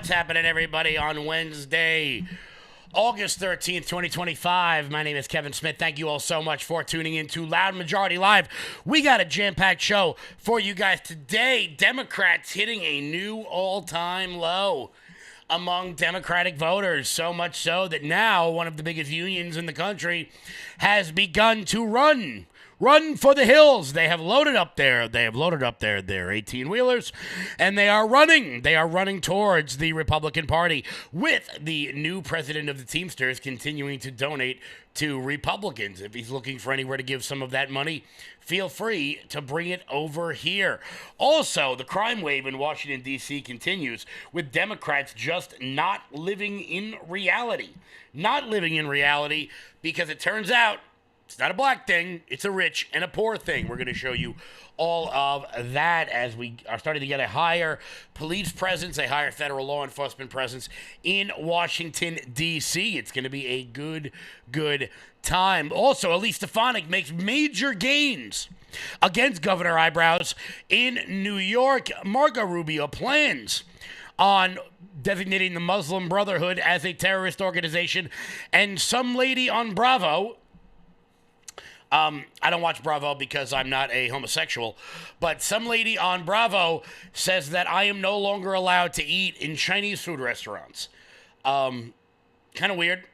What's happening, everybody, on Wednesday, August 13th, 2025? My name is Kevin Smith. Thank you all so much for tuning in to Loud Majority Live. We got a jam-packed show for you guys today. Democrats hitting a new all-time low among Democratic voters, so much so that now one of the biggest unions in the country has begun to run for the hills. They have loaded up their their 18-wheelers, and they are running towards the Republican Party, with the new president of the Teamsters continuing to donate to Republicans. If he's looking for anywhere to give some of that money, feel free to bring it over here. Also, the crime wave in Washington, D.C. continues, with Democrats just not living in reality. Not living in reality, because it turns out it's not a black thing, it's a rich and a poor thing. We're going to show you all of that as we are starting to get a higher police presence, a higher federal law enforcement presence in Washington, D.C. It's going to be a good time. Also, Elise Stefanik makes major gains against Governor Eyebrows in New York. Marco Rubio plans on designating the Muslim Brotherhood as a terrorist organization, and some lady on Bravo, I don't watch Bravo because I'm not a homosexual, but some lady on Bravo says that I am no longer allowed to eat in Chinese food restaurants. Kind of weird.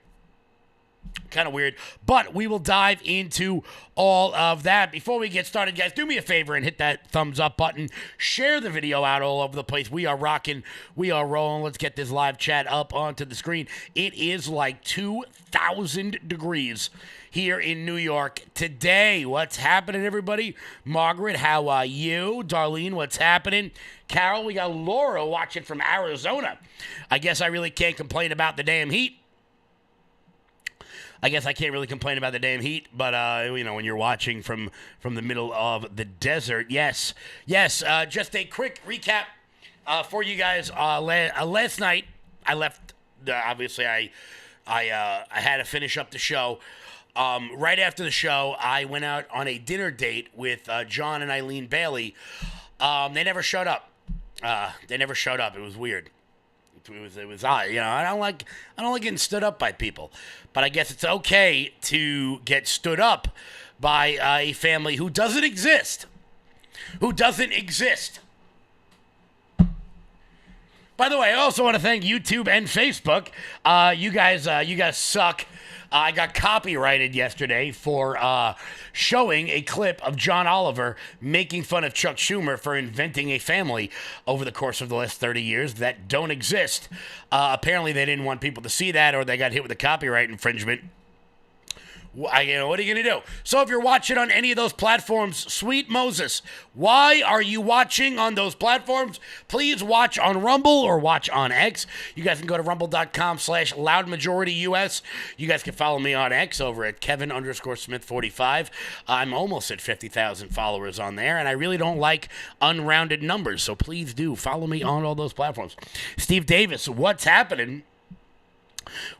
But we will dive into all of that. Before we get started, guys, do me a favor and hit that thumbs up button. Share the video out all over the place. We are rocking. We are rolling. Let's get this live chat up onto the screen. It is like 2,000 degrees here in New York today. What's happening, everybody? Margaret, how are you? Darlene, what's happening? Carol, we got Laura watching from Arizona. I guess I really can't complain about the damn heat. I guess I can't really complain about the damn heat, but, when you're watching from the middle of the desert, yes. Just a quick recap for you guys. Last night, I left, obviously, I had to finish up the show. Right after the show, I went out on a dinner date with John and Eileen Bailey. They never showed up. It was weird. It was odd. I don't like getting stood up by people, but I guess it's okay to get stood up by a family who doesn't exist. By the way, I also want to thank YouTube and Facebook. You guys suck. I got copyrighted yesterday for showing a clip of John Oliver making fun of Chuck Schumer for inventing a family over the course of the last 30 years that don't exist. Apparently, they didn't want people to see that, or they got hit with a copyright infringement. What are you going to do? So if you're watching on any of those platforms, sweet Moses, why are you watching on those platforms? Please watch on Rumble or watch on X. You guys can go to rumble.com/loudmajorityus. You guys can follow me on X over at Kevin_Smith45. I'm almost at 50,000 followers on there, and I really don't like unrounded numbers, so please do follow me on all those platforms. Steve Davis, what's happening?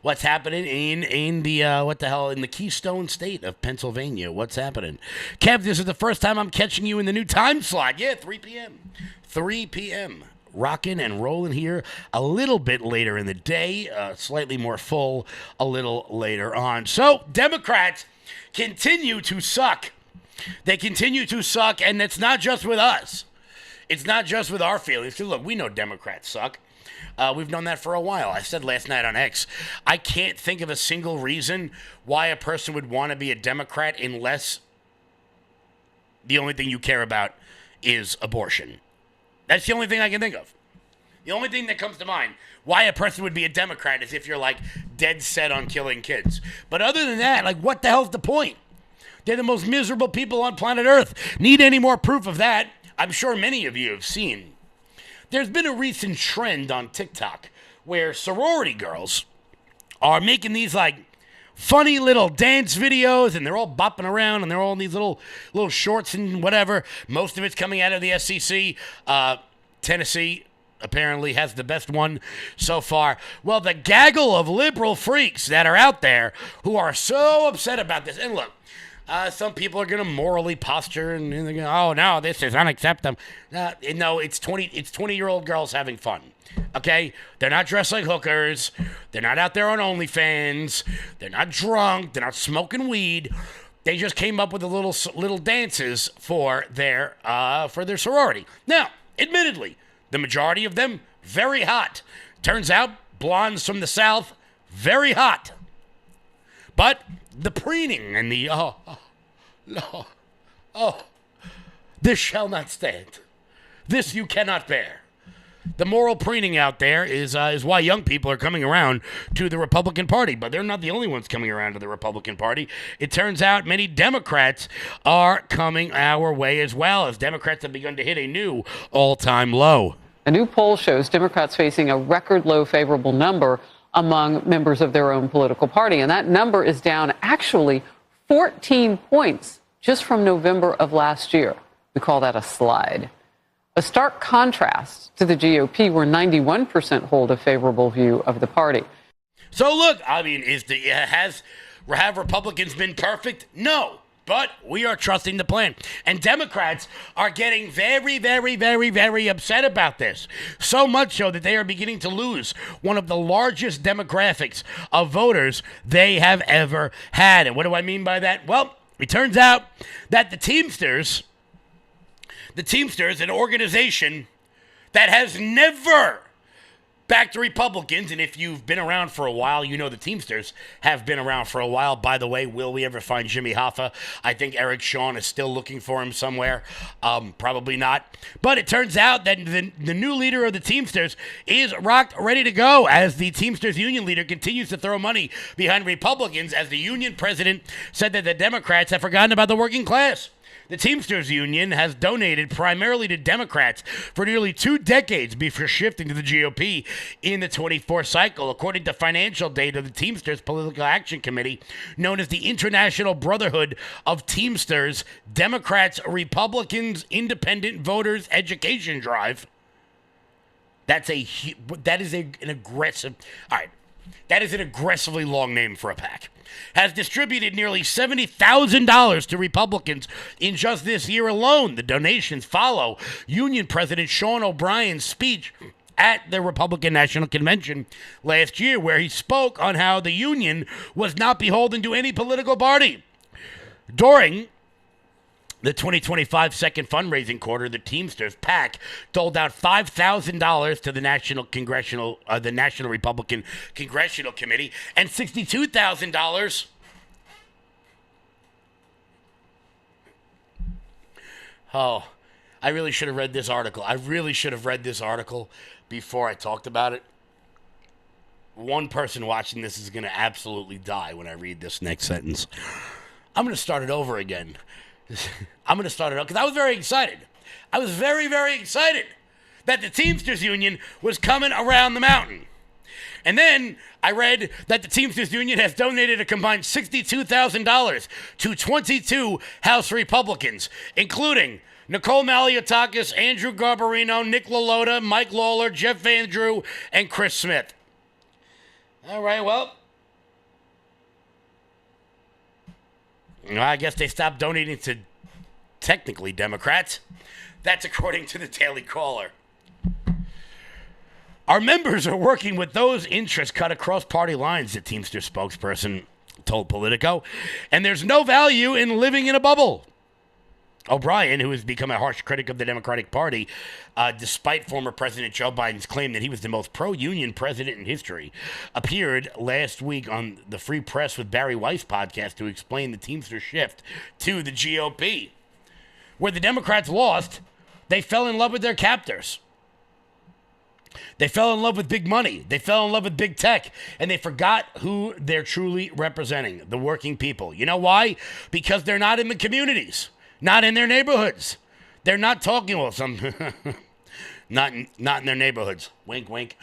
What's happening in the in the Keystone State of Pennsylvania? What's happening? Kev, this is the first time I'm catching you in the new time slot. Yeah, 3 p.m. 3 p.m. Rocking and rolling here a little bit later in the day, slightly more full a little later on. So, Democrats continue to suck. They continue to suck, and it's not just with us. It's not just with our feelings. Look, we know Democrats suck. We've known that for a while. I said last night on X, I can't think of a single reason why a person would want to be a Democrat unless the only thing you care about is abortion. That's the only thing I can think of. The only thing that comes to mind why a person would be a Democrat is if you're, like, dead set on killing kids. But other than that, like, what the hell's the point? They're the most miserable people on planet Earth. Need any more proof of that? I'm sure many of you have seen. There's been a recent trend on TikTok where sorority girls are making these, like, funny little dance videos, and they're all bopping around, and they're all in these little shorts and whatever. Most of it's coming out of the SEC. Tennessee apparently has the best one so far. Well, the gaggle of liberal freaks that are out there who are so upset about this, and look, Some people are going to morally posture and they're going, oh no, this is unacceptable. No, it's 20-year-old girls having fun. Okay, they're not dressed like hookers. They're not out there on OnlyFans. They're not drunk. They're not smoking weed. They just came up with the little dances for their sorority. Now, admittedly, the majority of them very hot. Turns out, blondes from the South, very hot. But the preening and the this shall not stand. This you cannot bear. The moral preening out there is why young people are coming around to the Republican Party. But they're not the only ones coming around to the Republican Party. It turns out many Democrats are coming our way as well, as Democrats have begun to hit a new all-time low. A new poll shows Democrats facing a record low favorable number among members of their own political party. And that number is down actually 14 points just from November of last year. We call that a slide. A stark contrast to the GOP, where 91% hold a favorable view of the party. So look, I mean, have Republicans been perfect? No, but we are trusting the plan. And Democrats are getting very, very, very, very upset about this. So much so that they are beginning to lose one of the largest demographics of voters they have ever had. And what do I mean by that? Well, it turns out that the Teamsters, an organization that has never backed the Republicans, and if you've been around for a while, you know the Teamsters have been around for a while. By the way, will we ever find Jimmy Hoffa? I think Eric Shawn is still looking for him somewhere. Probably not. But it turns out that the new leader of the Teamsters is rocked, ready to go, as the Teamsters union leader continues to throw money behind Republicans, as the union president said that the Democrats have forgotten about the working class. The Teamsters Union has donated primarily to Democrats for nearly 2 decades before shifting to the GOP in the 24 cycle. According to financial data, the Teamsters Political Action Committee, known as the International Brotherhood of Teamsters, Democrats, Republicans, Independent Voters Education Drive. That is an aggressively long name for a PAC. Has distributed nearly $70,000 to Republicans in just this year alone. The donations follow Union President Sean O'Brien's speech at the Republican National Convention last year, where he spoke on how the union was not beholden to any political party. During the 2025 second fundraising quarter, the Teamsters PAC doled out $5,000 to the National Republican Congressional Committee and $62,000. Oh, I really should have read this article. Before I talked about it. One person watching this is going to absolutely die when I read this next sentence. I'm going to start it over again. Because I was very excited. I was very, very excited that the Teamsters Union was coming around the mountain. And then I read that the Teamsters Union has donated a combined $62,000 to 22 House Republicans, including Nicole Maliotakis, Andrew Garbarino, Nick LaLota, Mike Lawler, Jeff Van Drew, and Chris Smith. All right, well, I guess they stopped donating to technically Democrats. That's according to the Daily Caller. Our members are working with those interests cut across party lines, the Teamsters spokesperson told Politico, and there's no value in living in a bubble. O'Brien, who has become a harsh critic of the Democratic Party, despite former President Joe Biden's claim that he was the most pro-union president in history, appeared last week on the Free Press with Barry Weiss podcast to explain the Teamster shift to the GOP. Where the Democrats lost, they fell in love with their captors. They fell in love with big money. They fell in love with big tech. And they forgot who they're truly representing, the working people. You know why? Because they're not in the communities. Not in their neighborhoods. They're not talking, well, some, not in their neighborhoods. Wink, wink.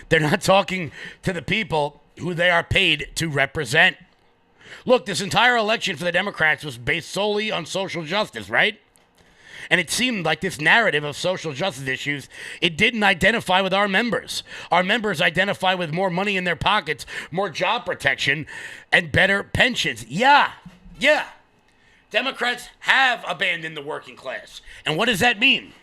They're not talking to the people who they are paid to represent. Look, this entire election for the Democrats was based solely on social justice, right? And it seemed like this narrative of social justice issues, it didn't identify with our members. Our members identify with more money in their pockets, more job protection, and better pensions. Yeah. Democrats have abandoned the working class. And what does that mean?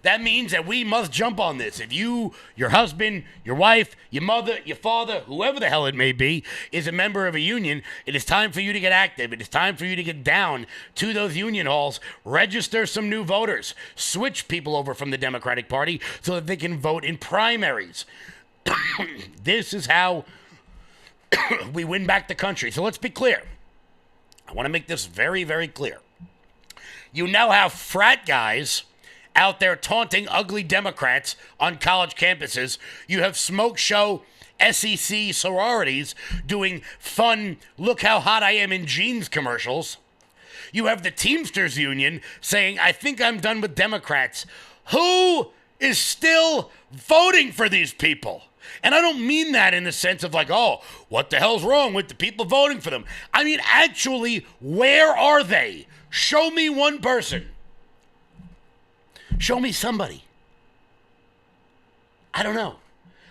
That means that we must jump on this. If you, your husband, your wife, your mother, your father, whoever the hell it may be, is a member of a union, it is time for you to get active. It is time for you to get down to those union halls, register some new voters, switch people over from the Democratic Party so that they can vote in primaries. This is how we win back the country. So let's be clear. I want to make this very, very clear. You now have frat guys out there taunting ugly Democrats on college campuses. You have smoke show SEC sororities doing fun, look how hot I am in jeans commercials. You have the Teamsters union saying, I think I'm done with Democrats. Who is still voting for these people? And I don't mean that in the sense of like, oh, what the hell's wrong with the people voting for them? I mean, actually, where are they? Show me one person. Show me somebody. I don't know.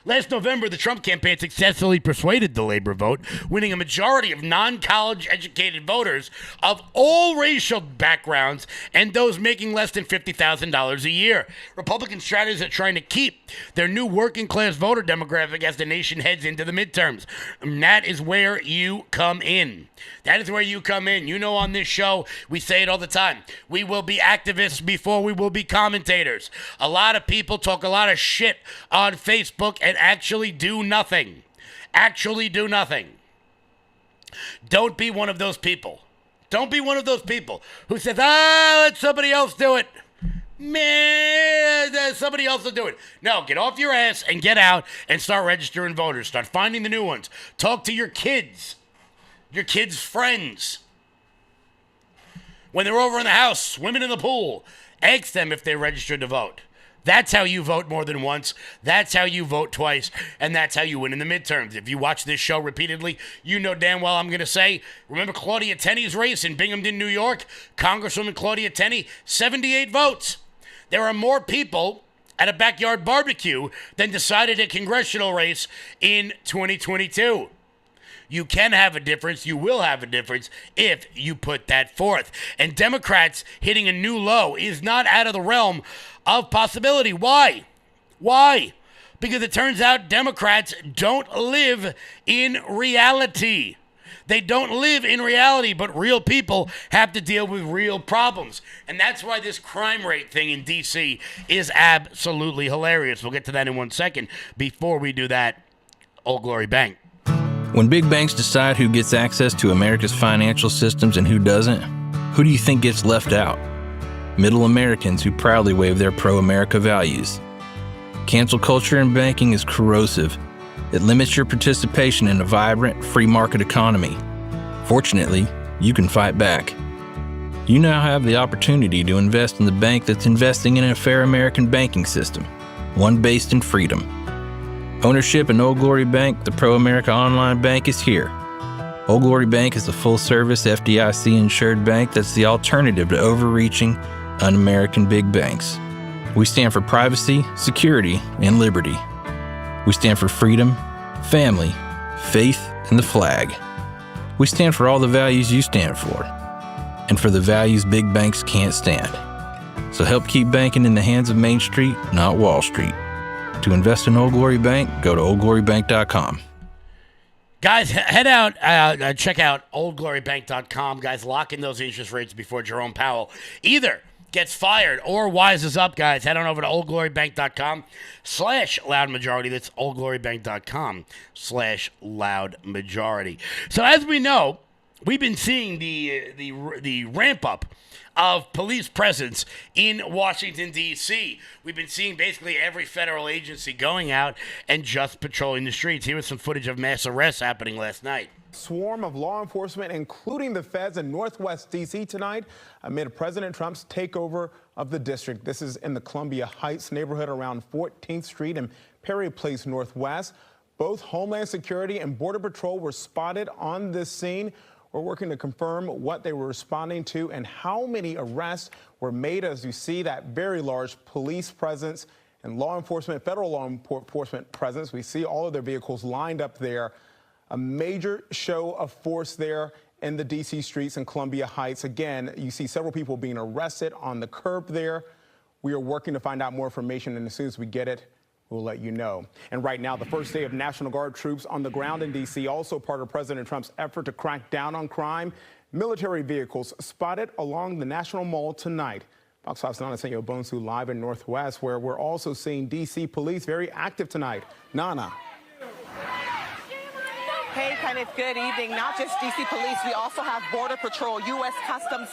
Last November, the Trump campaign successfully persuaded the labor vote, winning a majority of non-college educated voters of all racial backgrounds and those making less than $50,000 a year. Republican strategists are trying to keep their new working class voter demographic as the nation heads into the midterms. And that is where you come in. That is where you come in. You know, on this show, we say it all the time. We will be activists before we will be commentators. A lot of people talk a lot of shit on Facebook and actually do nothing. Actually do nothing. Don't be one of those people. Don't be one of those people who says, let somebody else do it. Man, somebody else will do it. No, get off your ass and get out and start registering voters. Start finding the new ones. Talk to your kids. Your kids' friends. When they're over in the house, swimming in the pool, ask them if they registered to vote. That's how you vote more than once. That's how you vote twice. And that's how you win in the midterms. If you watch this show repeatedly, you know damn well I'm going to say, remember Claudia Tenney's race in Binghamton, New York? Congresswoman Claudia Tenney, 78 votes. There are more people at a backyard barbecue than decided a congressional race in 2022. You can have a difference. You will have a difference if you put that forth. And Democrats hitting a new low is not out of the realm of possibility. Why? Why? Because it turns out Democrats don't live in reality. They don't live in reality, but real people have to deal with real problems. And that's why this crime rate thing in D.C. is absolutely hilarious. We'll get to that in 1 second. Before we do that, Old Glory Bank. When big banks decide who gets access to America's financial systems and who doesn't, who do you think gets left out? Middle Americans who proudly wave their pro-America values. Cancel culture in banking is corrosive. It limits your participation in a vibrant, free market economy. Fortunately, you can fight back. You now have the opportunity to invest in the bank that's investing in a fair American banking system, one based in freedom. Ownership in Old Glory Bank, the pro-America online bank, is here. Old Glory Bank is a full-service FDIC-insured bank that's the alternative to overreaching, un-American big banks. We stand for privacy, security, and liberty. We stand for freedom, family, faith, and the flag. We stand for all the values you stand for, and for the values big banks can't stand. So help keep banking in the hands of Main Street, not Wall Street. To invest in Old Glory Bank, go to oldglorybank.com. Guys, head out, check out oldglorybank.com. Guys, lock in those interest rates before Jerome Powell either gets fired or wises up, guys. Head on over to oldglorybank.com/loudmajority. That's oldglorybank.com/loudmajority. So as we know, we've been seeing the ramp up of police presence in Washington, D.C. We've been seeing basically every federal agency going out and just patrolling the streets. Here was some footage of mass arrests happening last night. Swarm of law enforcement, including the feds in Northwest D.C. tonight, amid President Trump's takeover of the district. This is in the Columbia Heights neighborhood around 14th Street and Perry Place Northwest. Both Homeland Security and Border Patrol were spotted on this scene. We're working to confirm what they were responding to and how many arrests were made as you see that very large police presence and law enforcement, federal law enforcement presence. We see all of their vehicles lined up there. A major show of force there in the D.C. streets in Columbia Heights. Again, you see several people being arrested on the curb there. We are working to find out more information, and as soon as we get it, we'll let you know. And right now, the first day of National Guard troops on the ground in D.C., also part of President Trump's effort to crack down on crime. Military vehicles spotted along the National Mall tonight. Fox 5's Nana Senyo Bonsu live in Northwest, where we're also seeing D.C. police very active tonight. Nana. Hey, Kenneth, good evening. Not just D.C. police, we also have Border Patrol, U.S. Customs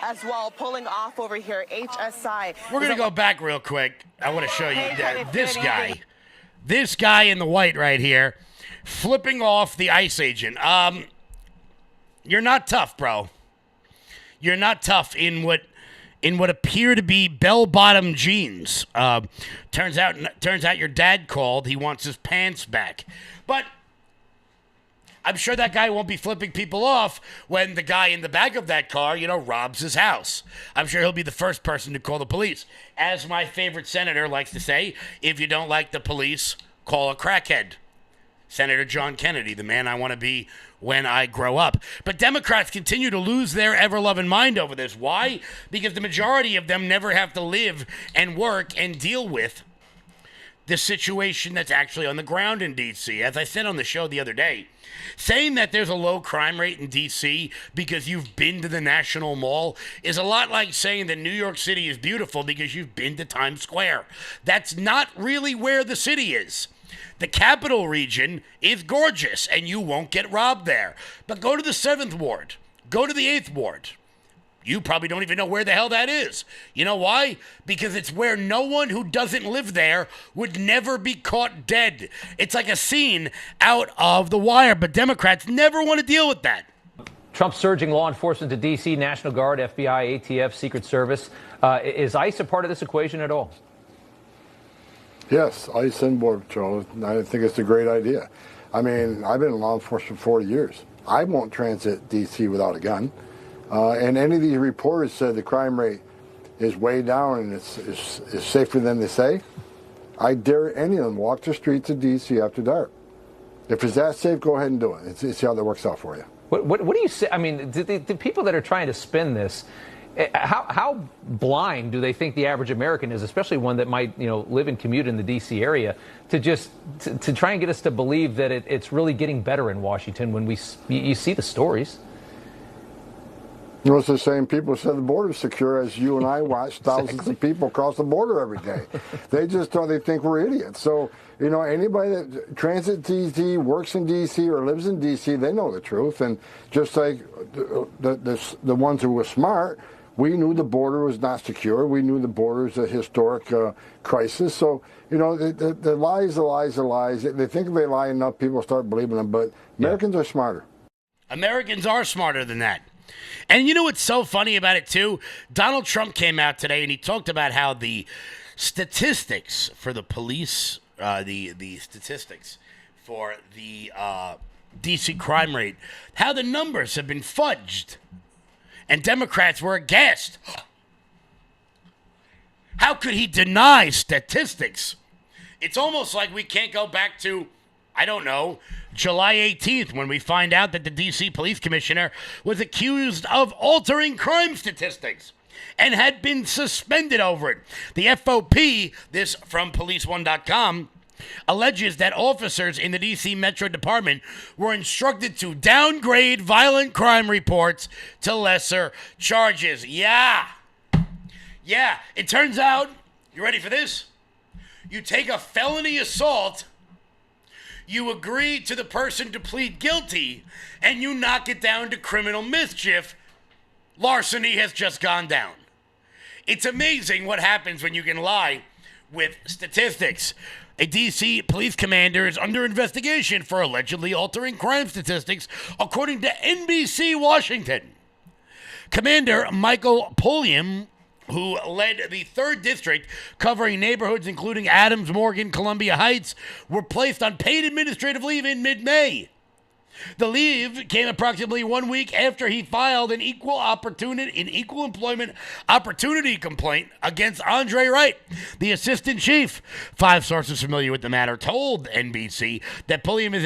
as well, pulling off over here, HSI. We're going to go back real quick. I want to show you Kenneth, this good guy. evening. This guy in the white right here, flipping off the ICE agent. You're not tough, bro. You're not tough in what appear to be bell-bottom jeans. Turns out your dad called. He wants his pants back. But I'm sure that guy won't be flipping people off when the guy in the back of that car, robs his house. I'm sure he'll be the first person to call the police. As my favorite senator likes to say, if you don't like the police, call a crackhead. Senator John Kennedy, the man I want to be when I grow up. But Democrats continue to lose their ever-loving mind over this. Why? Because the majority of them never have to live and work and deal with the situation that's actually on the ground in D.C. As I said on the show the other day, saying that there's a low crime rate in D.C. because you've been to the National Mall is a lot like saying that New York City is beautiful because you've been to Times Square. That's not really where the city is. The capital region is gorgeous, and you won't get robbed there. But go to the 7th Ward. Go to the 8th Ward. You probably don't even know where the hell that is. You know why? Because it's where no one who doesn't live there would never be caught dead. It's like a scene out of The Wire, but Democrats never want to deal with that. Trump surging law enforcement to D.C., National Guard, FBI, ATF, Secret Service. Is ICE a part of this equation at all? Yes, ICE and Border Patrol. I think it's a great idea. I mean, I've been in law enforcement for 40 years. I won't transit D.C. without a gun. And any of these reporters said the crime rate is way down and it's safer than they say. I dare any of them walk the streets of D.C. after dark. If it's that safe, go ahead and do it. See how that works out for you. What do you say? I mean, the people that are trying to spin this, how blind do they think the average American is, especially one that might live and commute in the D.C. area, to try and get us to believe that it's really getting better in Washington when you see the stories? It's the same people who said the border's secure as you and I watch thousands of people cross the border every day. They just they think we're idiots. So, anybody that transits D.C., works in D.C., or lives in D.C., they know the truth. And just like the ones who were smart, we knew the border was not secure. We knew the border is a historic crisis. So, the lies, the lies, the lies. They think if they lie enough, people start believing them. But Americans are smarter. Americans are smarter than that. And you know what's so funny about it, too? Donald Trump came out today and he talked about how the statistics for the police, the statistics for the D.C. crime rate, how the numbers have been fudged. And Democrats were aghast. How could he deny statistics? It's almost like we can't go back to, I don't know, July 18th, when we find out that the D.C. police commissioner was accused of altering crime statistics and had been suspended over it. The FOP, this from policeone.com, alleges that officers in the D.C. Metro Department were instructed to downgrade violent crime reports to lesser charges. Yeah. It turns out, you ready for this? You take a felony assault, you agree to the person to plead guilty, and you knock it down to criminal mischief. Larceny has just gone down. It's amazing what happens when you can lie with statistics. A D.C. police commander is under investigation for allegedly altering crime statistics, according to NBC Washington. Commander Michael Pulliam, who led the 3rd District, covering neighborhoods including Adams, Morgan, Columbia Heights, were placed on paid administrative leave in mid-May. The leave came approximately 1 week after he filed an equal employment opportunity complaint against Andre Wright, the assistant chief. 5 sources familiar with the matter told NBC that Pulliam is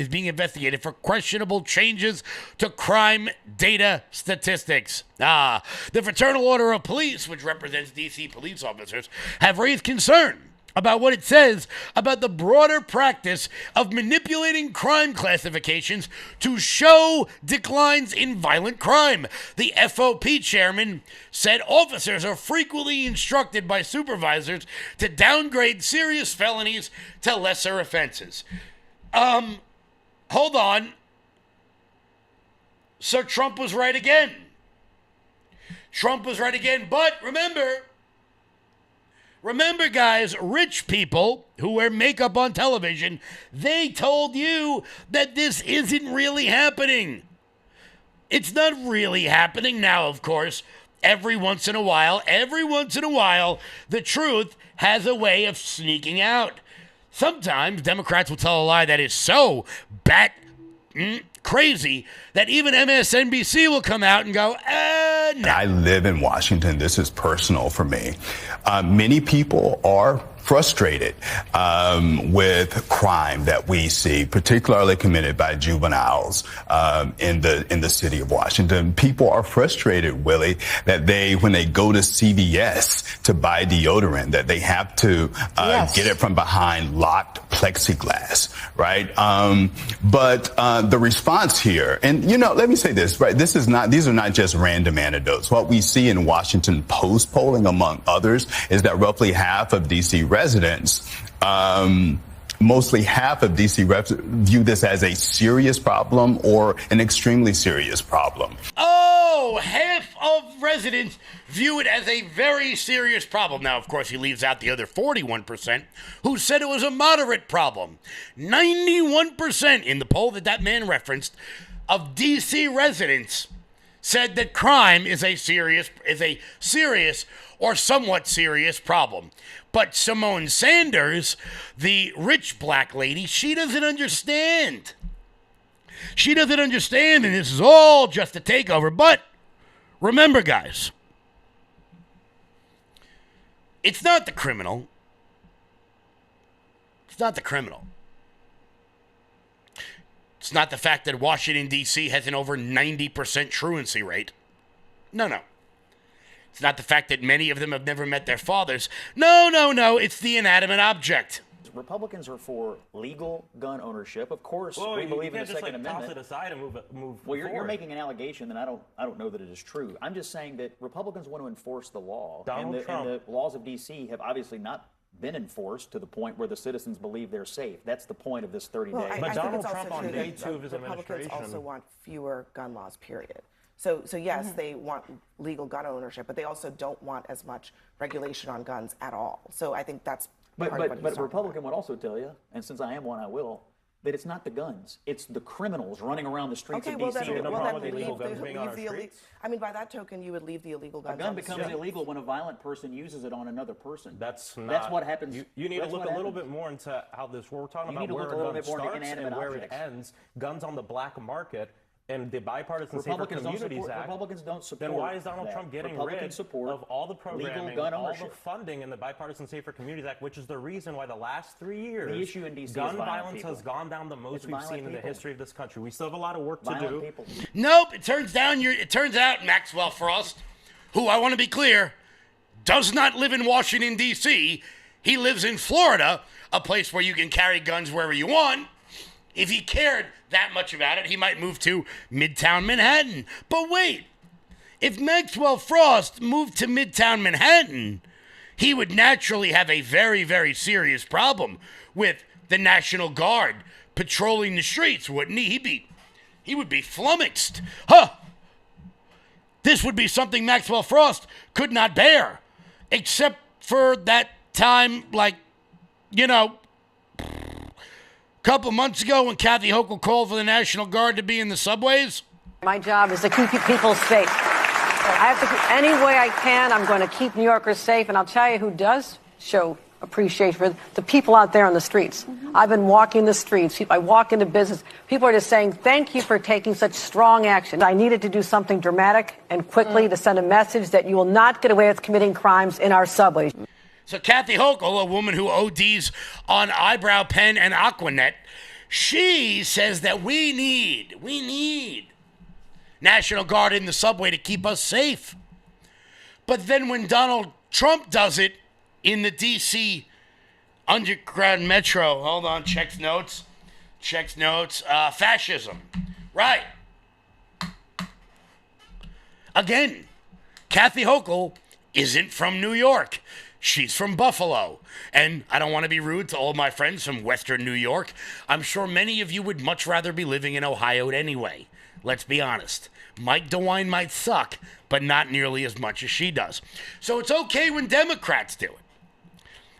being investigated for questionable changes to crime data statistics. The Fraternal Order of Police, which represents D.C. police officers, have raised concern about what it says about the broader practice of manipulating crime classifications to show declines in violent crime. The FOP chairman said officers are frequently instructed by supervisors to downgrade serious felonies to lesser offenses. Hold on. So Trump was right again. But remember, guys, rich people who wear makeup on television, they told you that this isn't really happening. It's not really happening now, of course. Every once in a while, the truth has a way of sneaking out. Sometimes Democrats will tell a lie that is so crazy that even MSNBC will come out and go, no. I live in Washington. This is personal for me. Many people are frustrated with crime that we see, particularly committed by juveniles in the city of Washington. People are frustrated, Willie, that when they go to CVS to buy deodorant, that they have to get it from behind locked plexiglass, right? But the response here, and let me say this, right? These are not just random anecdotes. What we see in Washington Post polling, among others, is that roughly half of D.C. residents, mostly half of D.C. view this as a serious problem or an extremely serious problem. Oh, half of residents view it as a very serious problem. Now, of course, he leaves out the other 41% who said it was a moderate problem. 91% in the poll that man referenced of D.C. residents said that crime is a serious or somewhat serious problem. But Simone Sanders, the rich black lady, she doesn't understand. And this is all just a takeover. But remember, guys, it's not the criminal. It's not the fact that Washington, D.C. has an over 90% truancy rate. No. It's not the fact that many of them have never met their fathers. No. It's the inanimate object. Republicans are for legal gun ownership. Of course, we believe in the Second Amendment. Toss it aside and move well, you're making an allegation, and I don't know that it is true. I'm just saying that Republicans want to enforce the law, and the laws of D.C. have obviously not been enforced to the point where the citizens believe they're safe. That's the point of this 30-day. But Donald Trump on day 2 of his administration. Republicans also want fewer gun laws, period. So yes, they want legal gun ownership, but they also don't want as much regulation on guns at all. So I think that's But a Republican would also tell you, and since I am one, I will, that it's not the guns. It's the criminals running around the streets of D.C. I mean, by that token, you would leave the illegal guns. A gun becomes illegal when a violent person uses it on another person. That's what happens. You need to look a little bit more into how this. We're talking about where a gun starts and where it ends. Guns on the black market. And the Bipartisan Safer Communities Act, Republicans don't support. Then why is Donald Trump getting rid of all the programming, all the funding in the Bipartisan Safer Communities Act, which is the reason why the last 3 years the issue in DC gun violence has gone down the most we've seen in the history of this country? We still have a lot of work to do. Nope. It turns out Maxwell Frost, who I want to be clear, does not live in Washington, D.C. He lives in Florida, a place where you can carry guns wherever you want. If he cared that much about it, he might move to Midtown Manhattan. But wait, if Maxwell Frost moved to Midtown Manhattan, he would naturally have a very, very serious problem with the National Guard patrolling the streets, wouldn't he? He would be flummoxed. This would be something Maxwell Frost could not bear, except for that time, couple months ago when Kathy Hochul called for the National Guard to be in the subways? My job is to keep people safe. I have to, any way I can, I'm going to keep New Yorkers safe. And I'll tell you who does show appreciation for the people out there on the streets. I've been walking the streets. I walk into business. People are just saying, thank you for taking such strong action. I needed to do something dramatic and quickly to send a message that you will not get away with committing crimes in our subways. So Kathy Hochul, a woman who ODs on eyebrow pen and Aquanet, she says that we need National Guard in the subway to keep us safe. But then when Donald Trump does it in the D.C. Underground Metro, hold on, checks notes, fascism. Right. Again, Kathy Hochul isn't from New York. She's from Buffalo. And I don't want to be rude to all my friends from Western New York. I'm sure many of you would much rather be living in Ohio anyway. Let's be honest. Mike DeWine might suck, but not nearly as much as she does. So it's okay when Democrats do it.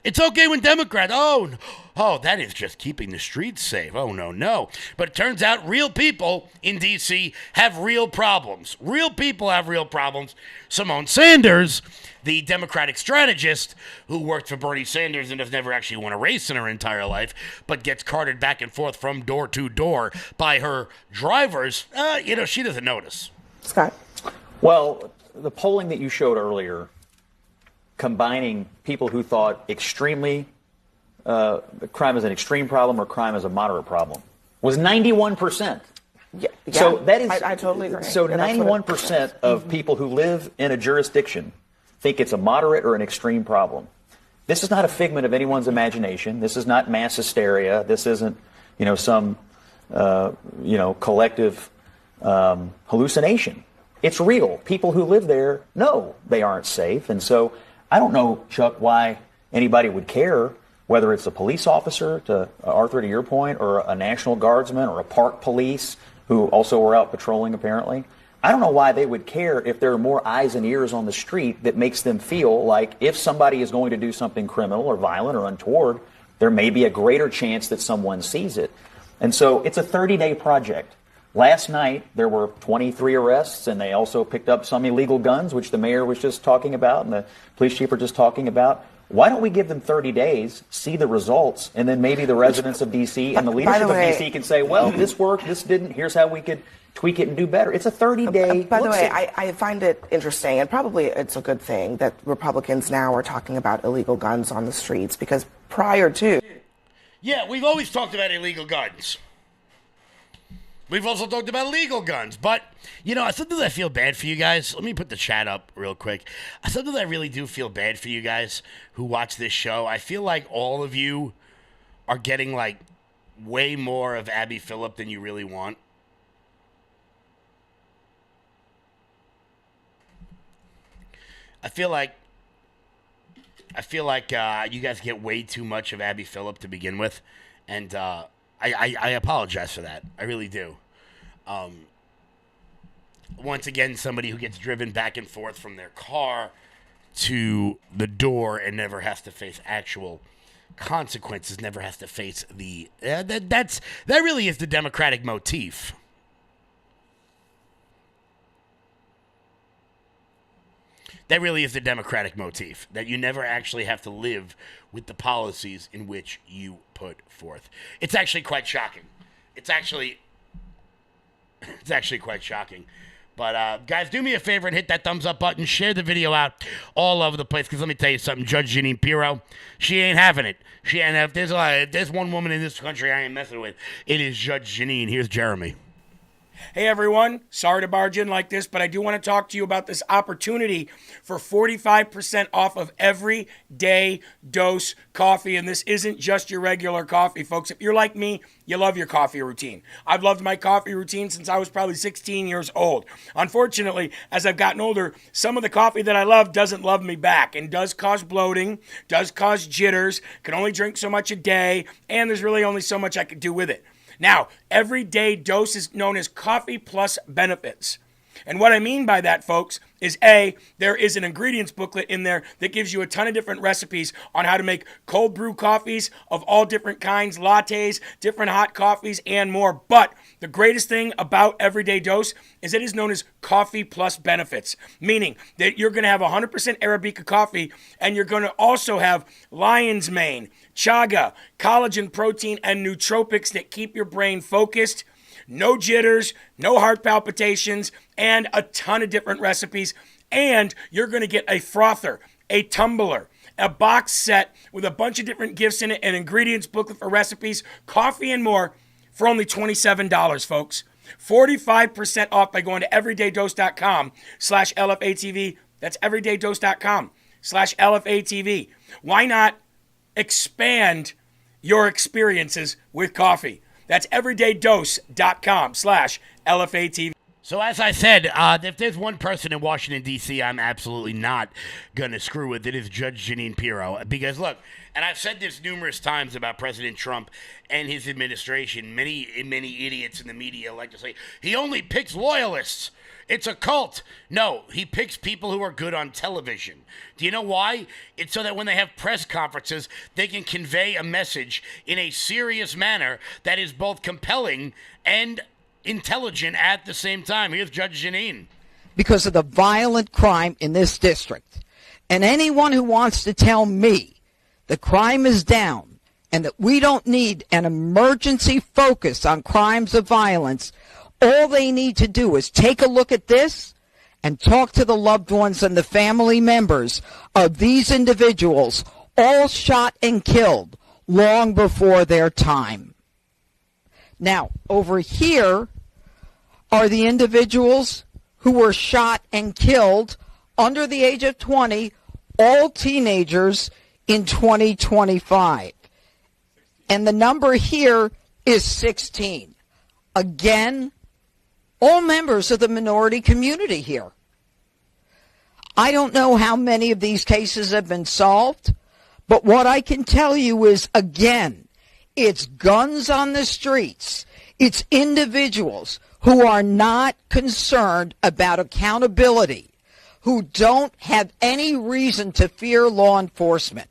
It's okay when Democrats, that is just keeping the streets safe. Oh, no. But it turns out real people in D.C. have real problems. Real people have real problems. Simone Sanders, the Democratic strategist who worked for Bernie Sanders and has never actually won a race in her entire life, but gets carted back and forth from door to door by her drivers, she doesn't notice. Scott? Well, the polling that you showed earlier, combining people who thought crime is an extreme problem or crime is a moderate problem, was 91%. Yeah, so that is, I totally agree. So 91% of people who live in a jurisdiction think it's a moderate or an extreme problem. This is not a figment of anyone's imagination. This is not mass hysteria. This isn't, some, collective hallucination. It's real. People who live there know they aren't safe. And so I don't know, Chuck, why anybody would care whether it's a police officer, to Arthur, to your point, or a National Guardsman or a park police who also were out patrolling apparently. I don't know why they would care if there are more eyes and ears on the street that makes them feel like if somebody is going to do something criminal or violent or untoward, there may be a greater chance that someone sees it. And so it's a 30-day project. Last night, there were 23 arrests, and they also picked up some illegal guns, which the mayor was just talking about and the police chief were just talking about. Why don't we give them 30 days, see the results, and then maybe the residents of D.C. and the leadership of D.C. can say, well, this worked, this didn't, here's how we could tweak it and do better. It's a 30-day By the way, I find it interesting, and probably it's a good thing, that Republicans now are talking about illegal guns on the streets, because prior to... Yeah, we've always talked about illegal guns. We've also talked about legal guns, but, sometimes I feel bad for you guys. Let me put the chat up real quick. Sometimes I really do feel bad for you guys who watch this show. I feel like all of you are getting, way more of Abby Phillip than you really want. I feel like you guys get way too much of Abby Phillip to begin with, and, I apologize for that. I really do. Once again, somebody who gets driven back and forth from their car to the door and never has to face actual consequences, never has to face the... that really is the Democratic motif. That really is the Democratic motif, that you never actually have to live with the policies in which you put forth. It's actually quite shocking. It's actually quite shocking. But, guys, do me a favor and hit that thumbs up button. Share the video out all over the place, because let me tell you something. Judge Jeanine Pirro, she ain't having it. There's one woman in this country I ain't messing with. It is Judge Jeanine. Here's Jeremy. Hey everyone, sorry to barge in like this, but I do want to talk to you about this opportunity for 45% off of everyday dose coffee. And this isn't just your regular coffee, folks. If you're like me, you love your coffee routine. I've loved my coffee routine since I was probably 16 years old. Unfortunately, as I've gotten older, some of the coffee that I love doesn't love me back and does cause bloating, does cause jitters, can only drink so much a day, and there's really only so much I could do with it. Now, everyday dose is known as Coffee Plus Benefits. And what I mean by that, folks, is A, there is an ingredients booklet in there that gives you a ton of different recipes on how to make cold brew coffees of all different kinds, lattes, different hot coffees, and more. But the greatest thing about Everyday Dose is it is known as Coffee Plus Benefits, meaning that you're going to have 100% Arabica coffee, and you're going to also have lion's mane, chaga, collagen protein, and nootropics that keep your brain focused. No jitters, no heart palpitations, and a ton of different recipes. And you're going to get a frother, a tumbler, a box set with a bunch of different gifts in it, an ingredients booklet for recipes, coffee, and more for only $27, folks. 45% off by going to everydaydose.com/LFATV. That's everydaydose.com/LFATV. Why not expand your experiences with coffee? That's everydaydose.com/LFATV. So as I said, if there's one person in Washington, D.C. I'm absolutely not going to screw with, it is Judge Jeanine Pirro. Because look, and I've said this numerous times about President Trump and his administration, many idiots in the media like to say, he only picks loyalists. It's a cult. No, he picks people who are good on television. Do you know why? It's so that when they have press conferences, they can convey a message in a serious manner that is both compelling and intelligent at the same time. Here's Judge Jeanine. Because of the violent crime in this district. And anyone who wants to tell me the crime is down and that we don't need an emergency focus on crimes of violence, all they need to do is take a look at this and talk to the loved ones and the family members of these individuals, all shot and killed long before their time. Now, over here are the individuals who were shot and killed under the age of 20, all teenagers in 2025. And the number here is 16. Again, all members of the minority community here. I don't know how many of these cases have been solved, but what I can tell you is, again, it's guns on the streets. It's individuals who are not concerned about accountability, who don't have any reason to fear law enforcement.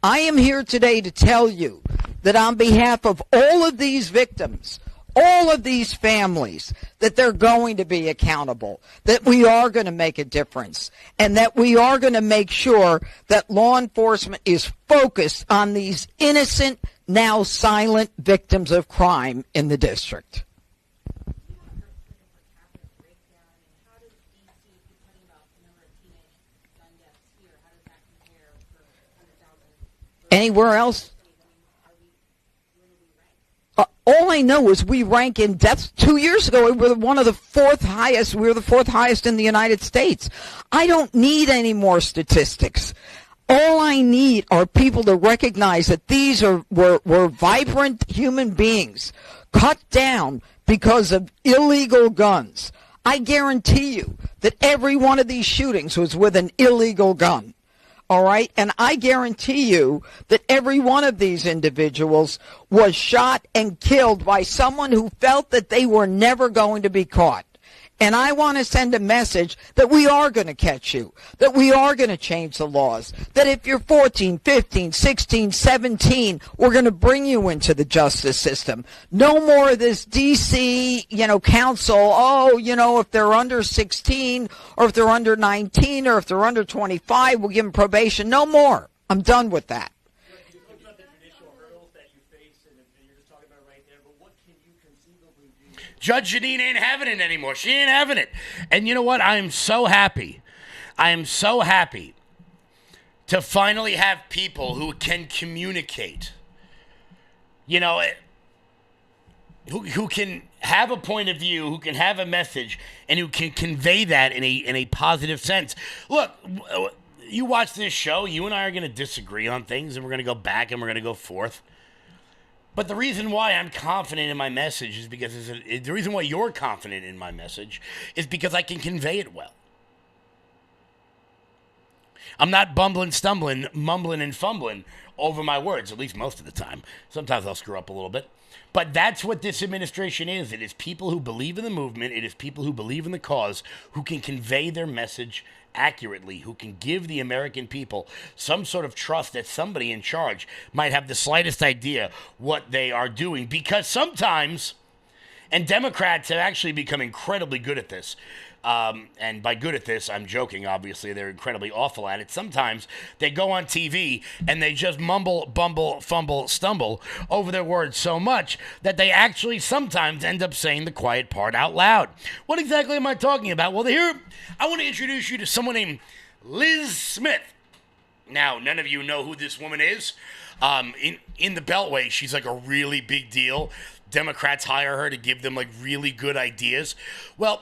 I am here today to tell you that on behalf of all of these victims, all of these families, that they're going to be accountable, that we are going to make a difference, and that we are going to make sure that law enforcement is focused on these innocent, now silent victims of crime in the district. Anywhere else? All I know is we rank in deaths. 2 years ago, we were one of the fourth highest. We were the fourth highest in the United States. I don't need any more statistics. All I need are people to recognize that these were vibrant human beings cut down because of illegal guns. I guarantee you that every one of these shootings was with an illegal gun. All right? And I guarantee you that every one of these individuals was shot and killed by someone who felt that they were never going to be caught. And I want to send a message that we are going to catch you, that we are going to change the laws, that if you're 14, 15, 16, 17, we're going to bring you into the justice system. No more of this D.C., council, if they're under 16 or if they're under 19 or if they're under 25, we'll give them probation. No more. I'm done with that. Judge Jeanine ain't having it anymore. She ain't having it. And you know what? I am so happy. I am so happy to finally have people who can communicate. Who can have a point of view, who can have a message, and who can convey that in a positive sense. Look, you watch this show, you and I are going to disagree on things, and we're going to go back and we're going to go forth. But the reason why I'm confident in my message is because the reason why you're confident in my message is because I can convey it well. I'm not bumbling, stumbling, mumbling, and fumbling over my words, at least most of the time. Sometimes I'll screw up a little bit. But that's what this administration is. It is people who believe in the movement. It is people who believe in the cause, who can convey their message accurately, who can give the American people some sort of trust that somebody in charge might have the slightest idea what they are doing. Because sometimes, and Democrats have actually become incredibly good at this, and by good at this, I'm joking, obviously. They're incredibly awful at it. Sometimes they go on TV and they just mumble, bumble, fumble, stumble over their words so much that they actually sometimes end up saying the quiet part out loud. What exactly am I talking about? Well, here, I want to introduce you to someone named Liz Smith. Now, none of you know who this woman is. In the Beltway, she's like a really big deal. Democrats hire her to give them like really good ideas. Well,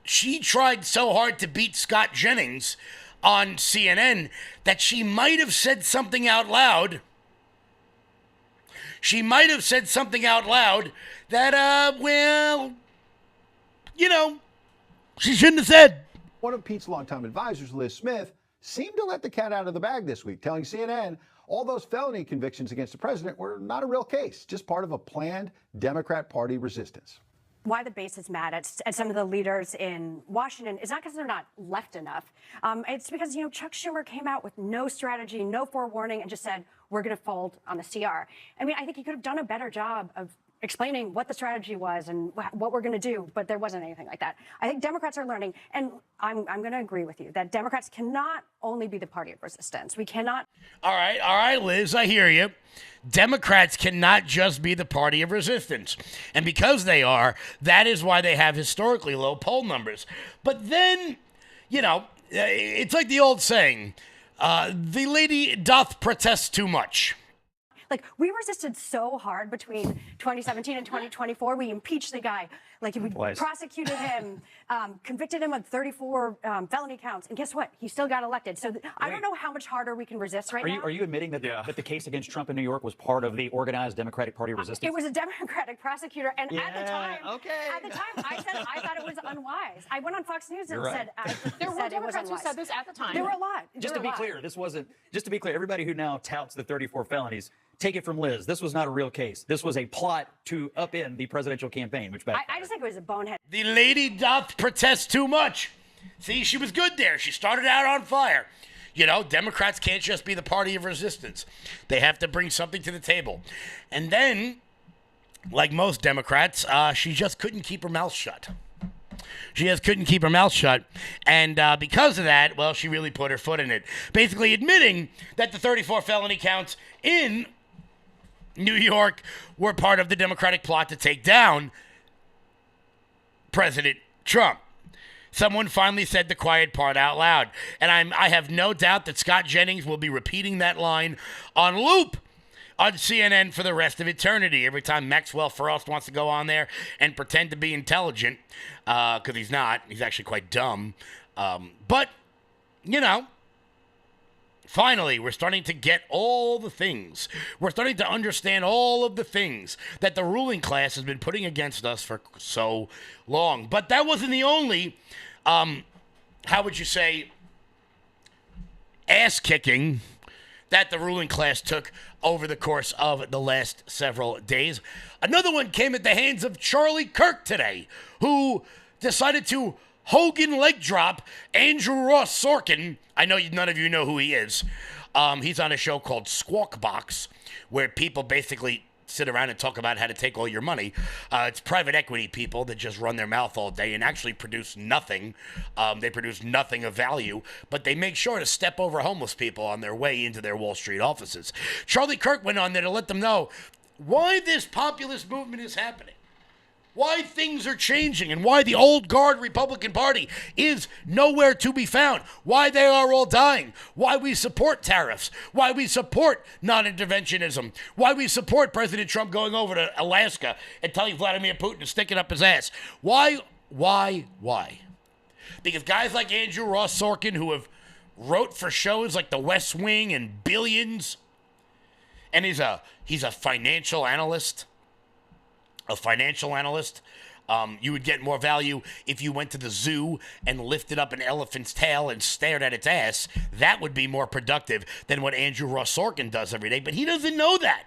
she tried so hard to beat Scott Jennings on CNN that she might have said something out loud. She might have said something out loud that, well, you know, she shouldn't have said. One of Pete's longtime advisors, Liz Smith, seemed to let the cat out of the bag this week, telling CNN all those felony convictions against the president were not a real case, just part of a planned Democrat Party resistance. Why the base is mad at some of the leaders in Washington is not because they're not left enough. It's because, you know, Chuck Schumer came out with no strategy, no forewarning, and just said, we're going to fold on the CR. I mean, I think he could have done a better job of explaining what the strategy was and what we're going to do, but there wasn't anything like that. I think Democrats are learning, and I'm going to agree with you, that Democrats cannot only be the party of resistance. We cannot. All right, Liz, I hear you. Democrats cannot just be the party of resistance. And because they are, that is why they have historically low poll numbers. But then, you know, it's like the old saying, the lady doth protest too much. Like, we resisted so hard between 2017 and 2024. We impeached the guy. Like, we prosecuted him, convicted him of 34 felony counts. And guess what? He still got elected. So I don't know how much harder we can resist right now. Are you admitting that, that the case against Trump in New York was part of the organized Democratic Party resistance? It was a Democratic prosecutor. And at the time, I thought it was unwise. I went on Fox News and said there were Democrats who said this at the time. There were a lot. Just to be clear, everybody who now touts the 34 felonies, take it from Liz. This was not a real case. This was a plot to upend the presidential campaign, which backfired. I just think it was a bonehead. The lady doth protest too much. See, she was good there. She started out on fire. You know, Democrats can't just be the party of resistance. They have to bring something to the table. And then, like most Democrats, she just couldn't keep her mouth shut. She just couldn't keep her mouth shut. And because of that, well, she really put her foot in it. Basically admitting that the 34 felony counts in New York were part of the Democratic plot to take down President Trump. Someone finally said the quiet part out loud. And I have no doubt that Scott Jennings will be repeating that line on loop on CNN for the rest of eternity. Every time Maxwell Frost wants to go on there and pretend to be intelligent, because he's not. He's actually quite dumb. But, you know, finally, we're starting to get all the things. We're starting to understand all of the things that the ruling class has been putting against us for so long. But that wasn't the only, how would you say, ass-kicking that the ruling class took over the course of the last several days. Another one came at the hands of Charlie Kirk today, who decided to Hogan leg drop Andrew Ross Sorkin. I know none of you know who he is. He's on a show called Squawk Box, where people basically sit around and talk about how to take all your money. It's private equity people that just run their mouth all day and actually produce nothing. They produce nothing of value, but they make sure to step over homeless people on their way into their Wall Street offices. Charlie Kirk went on there to let them know why this populist movement is happening, why things are changing, and why the old guard Republican Party is nowhere to be found, why they are all dying, why we support tariffs, why we support non-interventionism, why we support President Trump going over to Alaska and telling Vladimir Putin to stick it up his ass. Why? Because guys like Andrew Ross Sorkin, who have wrote for shows like The West Wing and Billions, and he's a financial analyst, You would get more value if you went to the zoo and lifted up an elephant's tail and stared at its ass. That would be more productive than what Andrew Ross Sorkin does every day. But he doesn't know that.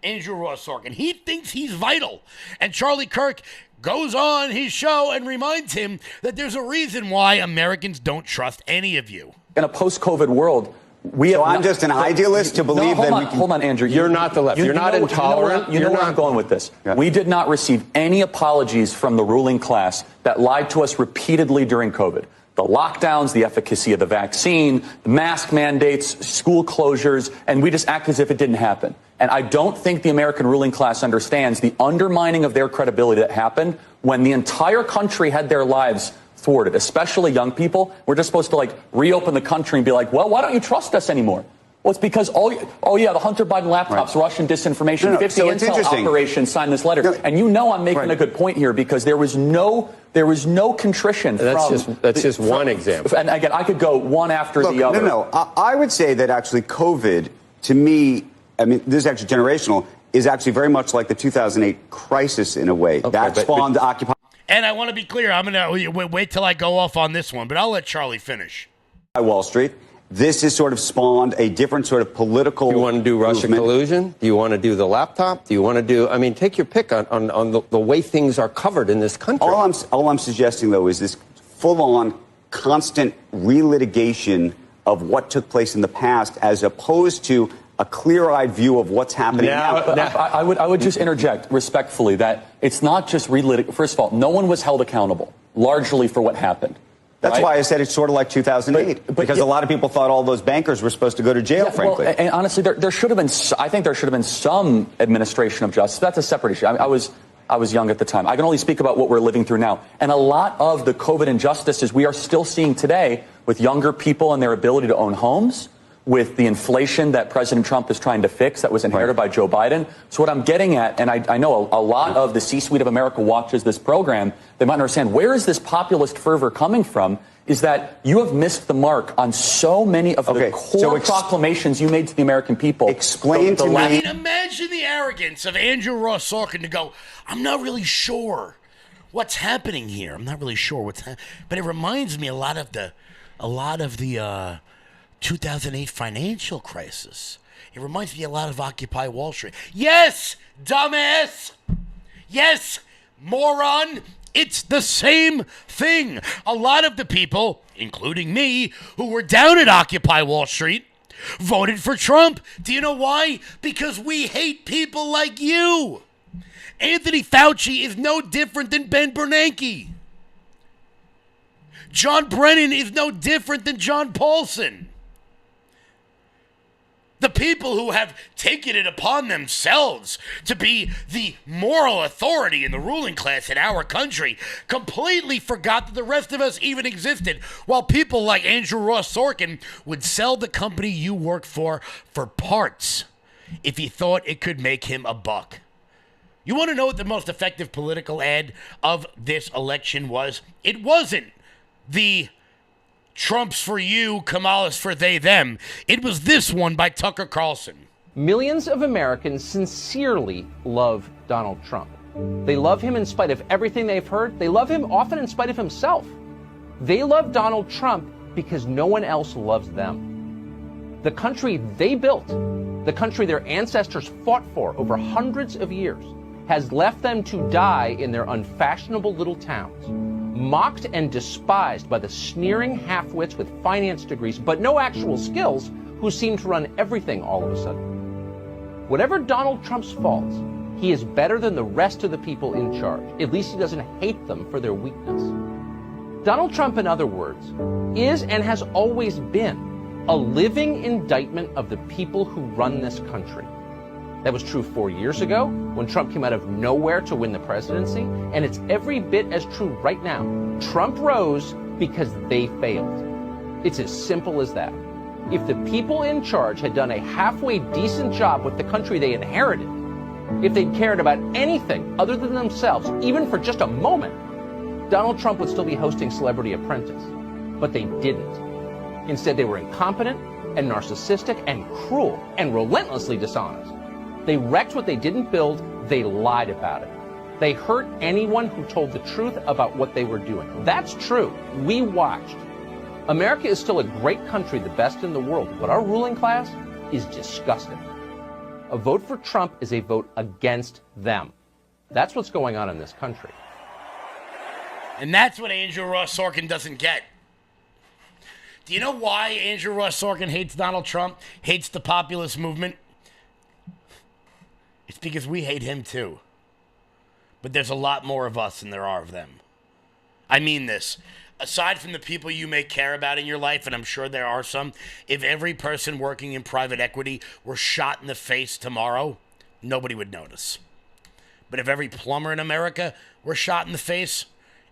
Andrew Ross Sorkin. He thinks he's vital. And Charlie Kirk goes on his show and reminds him that there's a reason why Americans don't trust any of you. In a post-COVID world, I'm just an idealist to believe that we can... Hold on, Andrew. You're not the left. You're not intolerant. You know where I'm going with this. Yeah. We did not receive any apologies from the ruling class that lied to us repeatedly during COVID. The lockdowns, the efficacy of the vaccine, the mask mandates, school closures, and we just act as if it didn't happen. And I don't think the American ruling class understands the undermining of their credibility that happened when the entire country had their lives thwarted, especially young people. We're just supposed to reopen the country and be like, well, why don't you trust us anymore? Well, it's because, the Hunter Biden laptops, Russian disinformation, 50 intel operations signed this letter. And I'm making a good point here because there was no contrition. That's just one example. And again, I could go one after the other. I would say that actually COVID, to me, this is actually generational, is actually very much like the 2008 crisis in a way. That spawned Occupy. And I want to be clear, I'm going to wait till I go off on this one, but I'll let Charlie finish. Wall Street. This has sort of spawned a different sort of political. Do you want to do Russia collusion? Do you want to do the laptop? Do you want to do? Take your pick on the way things are covered in this country. All I'm suggesting, though, is this full-on, constant relitigation of what took place in the past, as opposed to a clear-eyed view of what's happening now. I would just interject respectfully that it's not just relitigation. First of all, no one was held accountable largely for what happened. That's why I said it's sort of like 2008, because a lot of people thought all those bankers were supposed to go to jail, frankly. Well, and honestly, there should have been. I think there should have been some administration of justice. That's a separate issue. I was young at the time. I can only speak about what we're living through now. And a lot of the COVID injustices we are still seeing today with younger people and their ability to own homes, with the inflation that President Trump is trying to fix that was inherited by Joe Biden. So what I'm getting at, and I know a lot of the C-suite of America watches this program, they might understand where is this populist fervor coming from, is that you have missed the mark on so many of the core proclamations you made to the American people. Explain to me. Imagine the arrogance of Andrew Ross Sorkin to go, I'm not really sure what's happening here. I'm not really sure what's happening. But it reminds me a lot of the 2008 financial crisis. It reminds me a lot of Occupy Wall Street. Yes, dumbass. Yes, moron. It's the same thing. A lot of the people, including me, who were down at Occupy Wall Street, voted for Trump. Do you know why? Because we hate people like you. Anthony Fauci is no different than Ben Bernanke. John Brennan is no different than John Paulson. The people who have taken it upon themselves to be the moral authority in the ruling class in our country completely forgot that the rest of us even existed, while people like Andrew Ross Sorkin would sell the company you work for parts if he thought it could make him a buck. You want to know what the most effective political ad of this election was? It wasn't the Trump's for you, Kamala's for they, them. It was this one by Tucker Carlson. Millions of Americans sincerely love Donald Trump. They love him in spite of everything they've heard. They love him often in spite of himself. They love Donald Trump because no one else loves them. The country they built, the country their ancestors fought for over hundreds of years, has left them to die in their unfashionable little towns, mocked and despised by the sneering half-wits with finance degrees but no actual skills who seem to run everything all of a sudden. Whatever Donald Trump's faults, he is better than the rest of the people in charge. At least he doesn't hate them for their weakness. Donald Trump, in other words, is and has always been a living indictment of the people who run this country. That was true 4 years ago when Trump came out of nowhere to win the presidency, and it's every bit as true right now. Trump rose because they failed. It's as simple as that. If the people in charge had done a halfway decent job with the country they inherited, if they'd cared about anything other than themselves, even for just a moment, Donald Trump would still be hosting Celebrity Apprentice. But they didn't. Instead, they were incompetent and narcissistic and cruel and relentlessly dishonest. They wrecked what they didn't build. They lied about it. They hurt anyone who told the truth about what they were doing. That's true. We watched. America is still a great country, the best in the world, but our ruling class is disgusting. A vote for Trump is a vote against them. That's what's going on in this country. And that's what Andrew Ross Sorkin doesn't get. Do you know why Andrew Ross Sorkin hates Donald Trump, hates the populist movement? It's because we hate him too. But there's a lot more of us than there are of them. I mean this. Aside from the people you may care about in your life, and I'm sure there are some, if every person working in private equity were shot in the face tomorrow, nobody would notice. But if every plumber in America were shot in the face,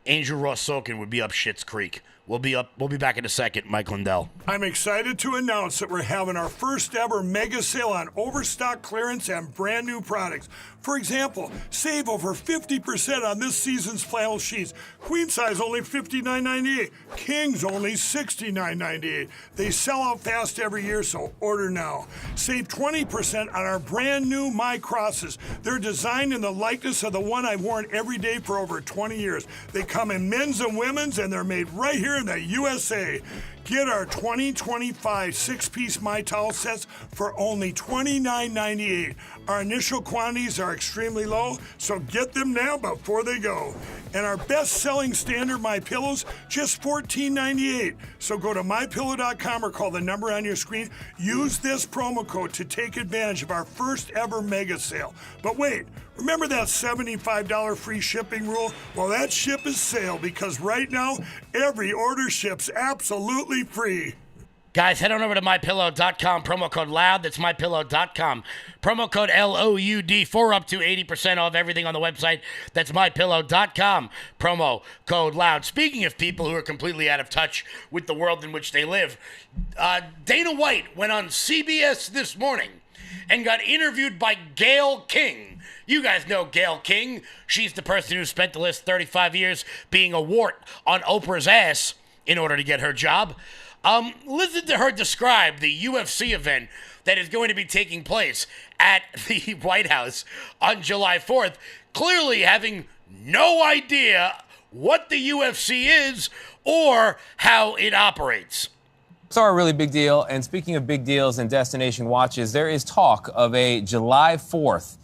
Andrew Ross Sorkin would be up Schitt's Creek. We'll be back in a second. Mike Lindell. I'm excited to announce that we're having our first ever mega sale on overstock clearance and brand new products. For example, save over 50% on this season's flannel sheets. Queen size only $59.98. Kings only $69.98. They sell out fast every year, so order now. Save 20% on our brand new My Crosses. They're designed in the likeness of the one I've worn every day for over 20 years. They come in men's and women's, and they're made right here in the USA. Get our 2025 six-piece My Towel sets for only $29.98. Our initial quantities are extremely low, so get them now before they go. And our best-selling standard My Pillows, just $14.98. So go to MyPillow.com or call the number on your screen. Use this promo code to take advantage of our first ever mega sale. But wait, remember that $75 free shipping rule? Well, that ship is sale because right now, every order ships absolutely free. Guys, head on over to MyPillow.com, promo code LOUD. That's MyPillow.com. Promo code LOUD for up to 80% off everything on the website. That's MyPillow.com, promo code LOUD. Speaking of people who are completely out of touch with the world in which they live, Dana White went on CBS this morning and got interviewed by Gayle King. You guys know Gayle King. She's the person who spent the last 35 years being a wart on Oprah's ass in order to get her job. Listen to her describe the UFC event that is going to be taking place at the White House on July 4th, clearly having no idea what the UFC is or how it operates. It's a really big deal. And speaking of big deals and destination watches, there is talk of a July 4th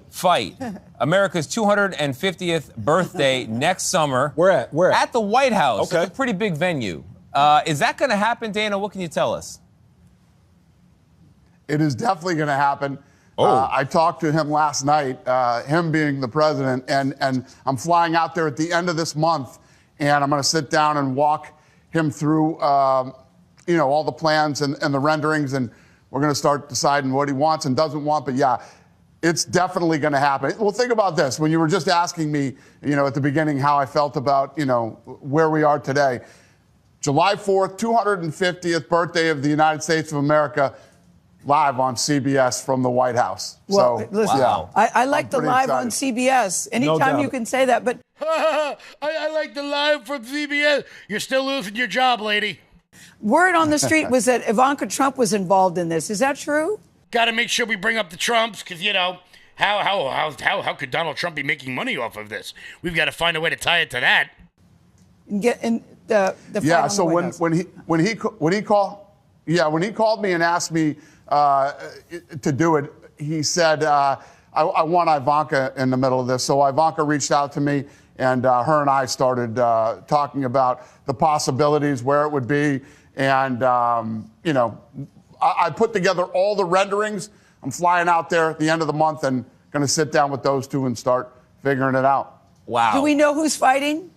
fight. America's 250th birthday next summer. Where at? At the White House. Okay. It's a pretty big venue. Is that going to happen, Dana? What can you tell us? It is definitely going to happen. I talked to him last night, him being the president, and I'm flying out there at the end of this month, and I'm going to sit down and walk him through, all the plans and the renderings, and we're going to start deciding what he wants and doesn't want. But yeah, it's definitely going to happen. Well, think about this. When you were just asking me, at the beginning how I felt about, where we are today. July 4th, 250th birthday of the United States of America, live on CBS from the White House. Well, so, listen, yeah, I like the live excited. on CBS. Anytime you can say that, but I like the live from CBS. You're still losing your job, lady. Word on the street was that Ivanka Trump was involved in this. Is that true? Got to make sure we bring up the Trumps because, how could Donald Trump be making money off of this? We've got to find a way to tie it to that. And get in the fight yeah. on So the White House. when he called me and asked me to do it, he said I want Ivanka in the middle of this. So Ivanka reached out to me, and her and I started talking about the possibilities, where it would be, and I put together all the renderings. I'm flying out there at the end of the month and going to sit down with those two and start figuring it out. Wow. Do we know who's fighting?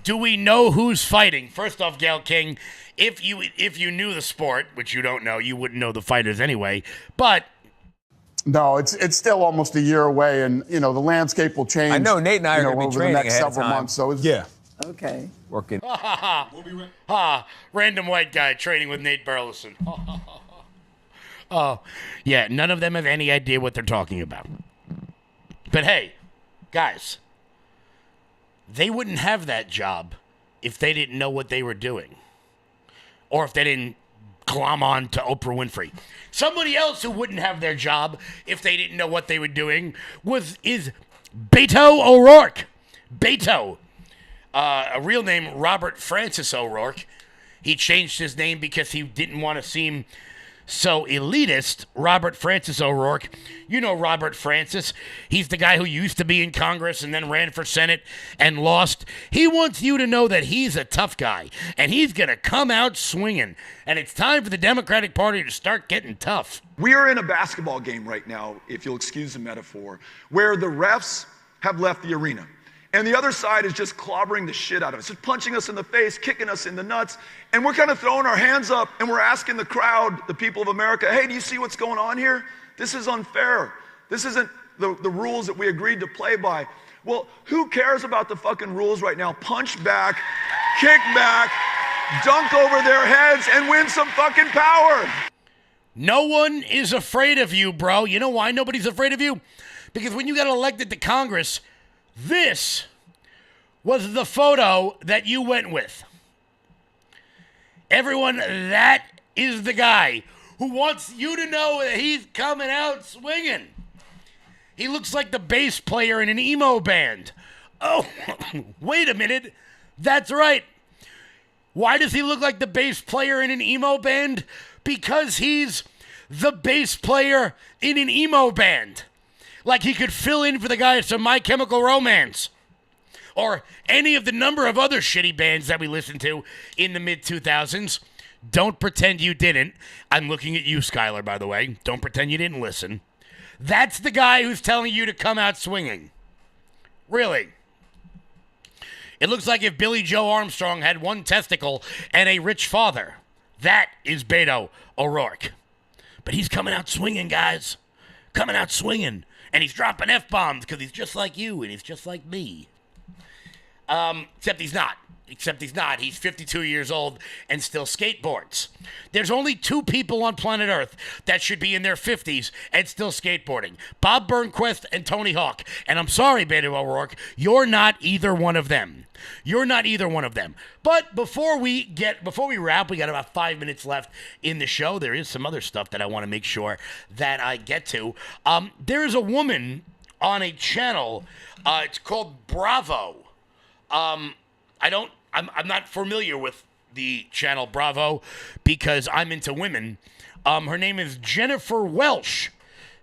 Do we know who's fighting? First off, Gayle King, if you knew the sport, which you don't know, you wouldn't know the fighters anyway. But no, it's still almost a year away, and the landscape will change. I know Nate and I are going to be over training the next ahead of several time. months. So it's, Okay. Working. Random white guy training with Nate Burleson. Oh, yeah, none of them have any idea what they're talking about. But hey, guys, they wouldn't have that job if they didn't know what they were doing. Or if they didn't glom on to Oprah Winfrey. Somebody else who wouldn't have their job if they didn't know what they were doing is Beto O'Rourke. Beto, a real name Robert Francis O'Rourke. He changed his name because he didn't want to seem so elitist. Robert Francis O'Rourke. You know Robert Francis. He's the guy who used to be in Congress and then ran for Senate and lost. He wants you to know that he's a tough guy, and he's going to come out swinging. And it's time for the Democratic Party to start getting tough. We are in a basketball game right now, if you'll excuse the metaphor, where the refs have left the arena. And the other side is just clobbering the shit out of us, just punching us in the face, kicking us in the nuts. And we're kind of throwing our hands up and we're asking the crowd, the people of America, hey, do you see what's going on here? This is unfair. This isn't the rules that we agreed to play by. Well, who cares about the fucking rules right now? Punch back, kick back, dunk over their heads, and win some fucking power. No one is afraid of you, bro. You know why nobody's afraid of you? Because when you got elected to Congress, this was the photo that you went with. Everyone, that is the guy who wants you to know that he's coming out swinging. He looks like the bass player in an emo band. Oh, wait a minute. That's right. Why does he look like the bass player in an emo band? Because he's the bass player in an emo band. Like he could fill in for the guys from My Chemical Romance or any of the number of other shitty bands that we listened to in the mid-2000s. Don't pretend you didn't. I'm looking at you, Skylar, by the way. Don't pretend you didn't listen. That's the guy who's telling you to come out swinging. Really. It looks like if Billy Joe Armstrong had one testicle and a rich father. That is Beto O'Rourke. But he's coming out swinging, guys. Coming out swinging. And he's dropping F-bombs because he's just like you and he's just like me. Except he's not. He's 52 years old and still skateboards. There's only two people on planet Earth that should be in their 50s and still skateboarding. Bob Burnquist and Tony Hawk. And I'm sorry, Beto O'Rourke, you're not either one of them. You're not either one of them. But before we wrap, we got about 5 minutes left in the show. There is some other stuff that I want to make sure that I get to. There is a woman on a channel. It's called Bravo. I'm not familiar with the channel Bravo because I'm into women. Her name is Jennifer Welsh.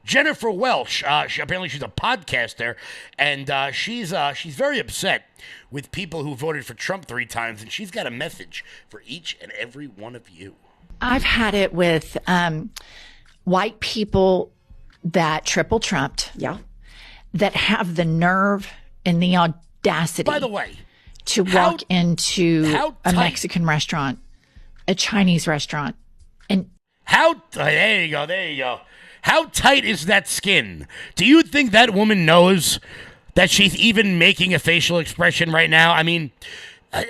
Jennifer Welsh. Apparently she's a podcaster, and she's very upset with people who voted for Trump 3 times, and she's got a message for each and every one of you. I've had it with white people that triple trumped. Yeah. That have the nerve and the audacity. By the way, to walk into a Mexican restaurant, a Chinese restaurant, and there you go. How tight is that skin? Do you think that woman knows that she's even making a facial expression right now? I mean,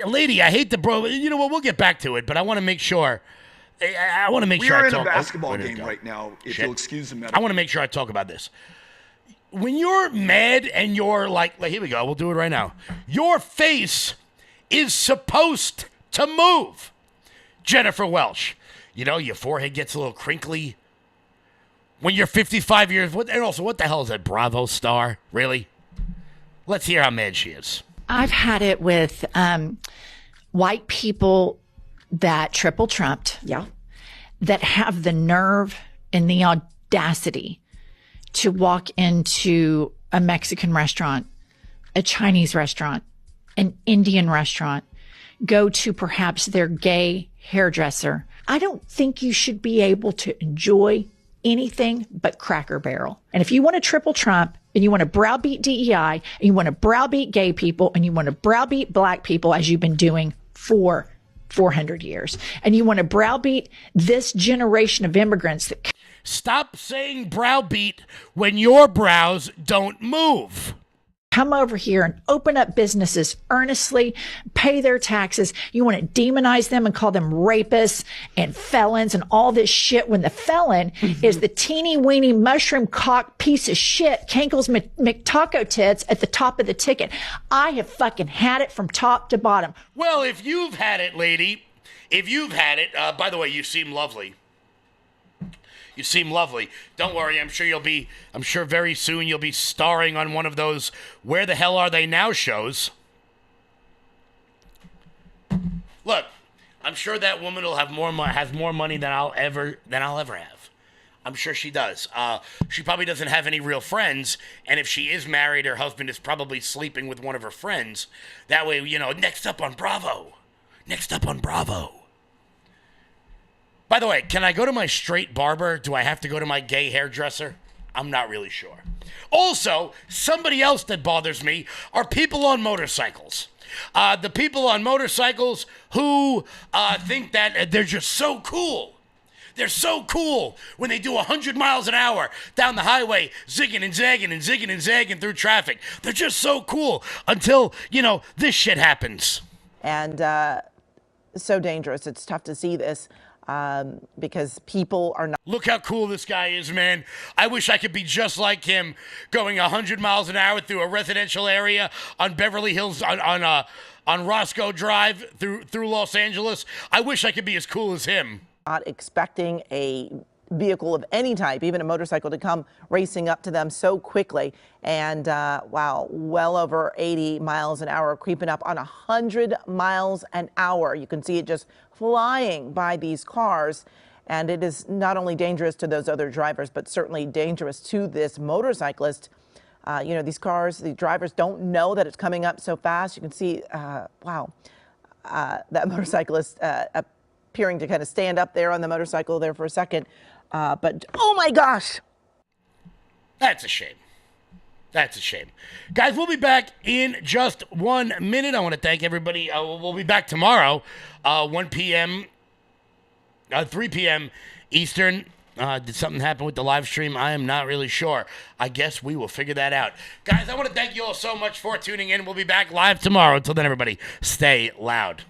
lady, I hate you know what? We'll get back to it, but I want to make sure. I want to make sure I talk. We are in a basketball game right now, if you'll excuse the metaphor. I want to make sure I talk about this. When you're mad and you're like, here we go, we'll do it right now. Your face is supposed to move. Jennifer Welsh. You know, your forehead gets a little crinkly. When you're 55 years old, and also, what the hell is that Bravo star? Really? Let's hear how mad she is. I've had it with white people that triple trumped. Yeah. That have the nerve and the audacity to walk into a Mexican restaurant, a Chinese restaurant, an Indian restaurant, go to perhaps their gay hairdresser. I don't think you should be able to enjoy anything but Cracker Barrel. And if you want to triple Trump and you want to browbeat DEI and you want to browbeat gay people and you want to browbeat black people as you've been doing for 400 years, and you want to browbeat this generation of immigrants that... Stop saying browbeat when your brows don't move. Come over here and open up businesses earnestly, pay their taxes. You want to demonize them and call them rapists and felons and all this shit when the felon is the teeny weeny mushroom cock piece of shit, Kankles McTaco tits at the top of the ticket. I have fucking had it from top to bottom. Well, if you've had it, lady, if you've had it, by the way, you seem lovely. You seem lovely. Don't worry. I'm sure very soon you'll be starring on one of those Where the Hell Are They Now shows. Look, I'm sure that woman will have has more money than I'll ever have. I'm sure she does. She probably doesn't have any real friends, and if she is married, her husband is probably sleeping with one of her friends. That way, next up on Bravo. Next up on Bravo. By the way, can I go to my straight barber? Do I have to go to my gay hairdresser? I'm not really sure. Also, somebody else that bothers me are people on motorcycles. The people on motorcycles who think that they're just so cool. They're so cool when they do 100 miles an hour down the highway, zigging and zagging and zigging and zagging through traffic. They're just so cool until, this shit happens. And so dangerous. It's tough to see this. Because people are not. Look how cool this guy is, man. I wish I could be just like him, going 100 miles an hour through a residential area on Beverly Hills, on Roscoe Drive through Los Angeles. I wish I could be as cool as him. Not expecting a vehicle of any type, even a motorcycle, to come racing up to them so quickly. And wow, well over 80 miles an hour, creeping up on 100 miles an hour. You can see it just flying by these cars. And it is not only dangerous to those other drivers, but certainly dangerous to this motorcyclist. These cars, the drivers don't know that it's coming up so fast. You can see, wow, that motorcyclist appearing to kind of stand up there on the motorcycle there for a second. But, oh my gosh. That's a shame. That's a shame. Guys, we'll be back in just 1 minute. I want to thank everybody. We'll be back tomorrow, 1 p.m., 3 p.m. Eastern. Did something happen with the live stream? I am not really sure. I guess we will figure that out. Guys, I want to thank you all so much for tuning in. We'll be back live tomorrow. Until then, everybody, stay loud.